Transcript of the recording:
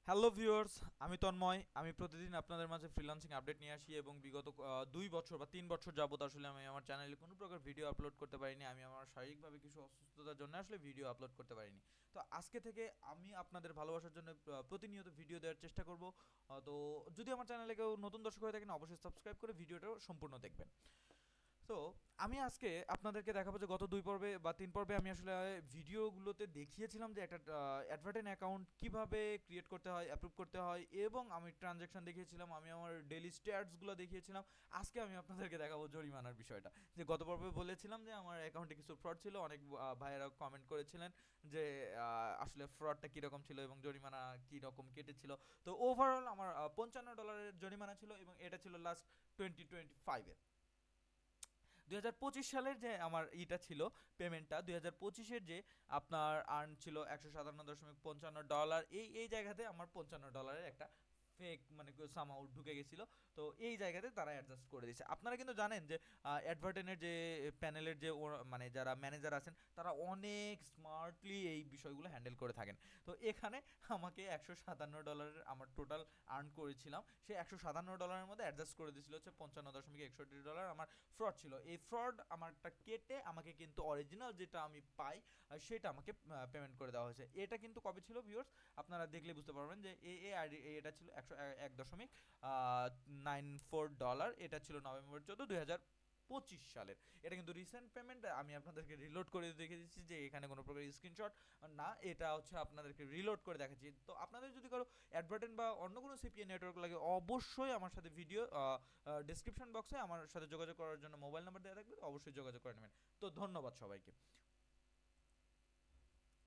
Hello viewers, আমি তন্ময়। আমি প্রতিদিন আপনাদের মাঝে ফ্রিল্যান্সিং আপডেট নিয়ে আসি এবং বিগত 2 বছর বা 3 বছর যাবত আসলে আমি আমার চ্যানেলে কোনো প্রকার ভিডিও আপলোড করতে পারিনি। আমি আমার শারীরিকভাবে কিছু অসুস্থতার জন্য আসলে ভিডিও আপলোড করতে পারিনি। তো আজকে থেকে আমি আপনাদের ভালোবাসার জন্য প্রতিনিয়ত ভিডিও দেওয়ার চেষ্টা করব। তো যদি আমার চ্যানেলে কেউ নতুন দর্শক হয়ে থাকেন, অবশ্যই সাবস্ক্রাইব করে ভিডিওটা সম্পূর্ণ দেখবেন। তো আমি আজকে আপনাদেরকে দেখাবো যে গত 2 পর্বে বা 3 পর্বে আমি আসলে ভিডিওগুলোতে দেখিয়েছিলাম যে একটা অ্যাডভার্টাইন অ্যাকাউন্ট কিভাবে ক্রিয়েট করতে হয়, অ্যাপ্রুভ করতে হয়, এবং আমি ট্রানজ্যাকশন দেখিয়েছিলাম, আমি আমার ডেইলি স্ট্যাটসগুলো দেখিয়েছিলাম। আজকে আমি আপনাদেরকে দেখাবো জরিমানার বিষয়টা। যে গত পর্বে বলেছিলাম যে আমার অ্যাকাউন্টে কিছু ফ্রড ছিল, অনেক ভাইয়েরা কমেন্ট করেছিলেন যে আসলে ফ্রডটা কীরকম ছিল এবং জরিমানা কীরকম কেটেছিল। তো ওভারঅল আমার $55 জরিমানা ছিল এবং এটা ছিল লাস্ট 2025-এর। 2025 সালের যে আমার ইটা ছিল, পেমেন্টটা 2025-এর যে আপনার আর্ন ছিল $157.55। এই জায়গাতে আমার $55 একটা ফেক মানে সামাউ ঢুকে গেছিলো। তো এই জায়গাতে তারা অ্যাডজাস্ট করে দিয়েছে। আপনারা কিন্তু জানেন যে অ্যাডভার্টেনের যে প্যানেলের যে মানে যারা ম্যানেজার আছেন তারা অনেক স্মার্টলি এই বিষয়গুলো হ্যান্ডেল করে থাকেন। তো এখানে আমাকে $157 আমার টোটাল আর্ন করেছিলাম, সেই $157 মধ্যে অ্যাডজাস্ট করে দিয়েছিল হচ্ছে $55.61 আমার ফ্রড ছিল। এই ফ্রড আমারটা কেটে আমাকে কিন্তু অরিজিনাল যেটা আমি পাই সেটা আমাকে পেমেন্ট করে দেওয়া হয়েছে। এটা কিন্তু কবে ছিল ভিউয়ার্স, আপনারা দেখলে বুঝতে পারবেন যে এটা ছিল 101.94 ডলার। এটা ছিল নভেম্বর 14, 2025 সালের। এটা কিন্তু রিসেন্ট পেমেন্ট। আমি আপনাদেরকে রিলোড করে দেখে দিচ্ছি যে এখানে কোনো প্রকার স্ক্রিনশট না, এটা হচ্ছে আপনাদেরকে রিলোড করে দেখাচ্ছি। তো আপনাদের যদি কারো অ্যাডভার্টেন বা অন্য কোনো সিপিএ নেটওয়ার্ক লাগে, অবশ্যই আমার সাথে ভিডিও ডিসক্রিপশন বক্সে আমার সাথে যোগাযোগ করার জন্য মোবাইল নাম্বার দেওয়া থাকবে, অবশ্যই যোগাযোগ করে নেবেন। তো ধন্যবাদ সবাইকে।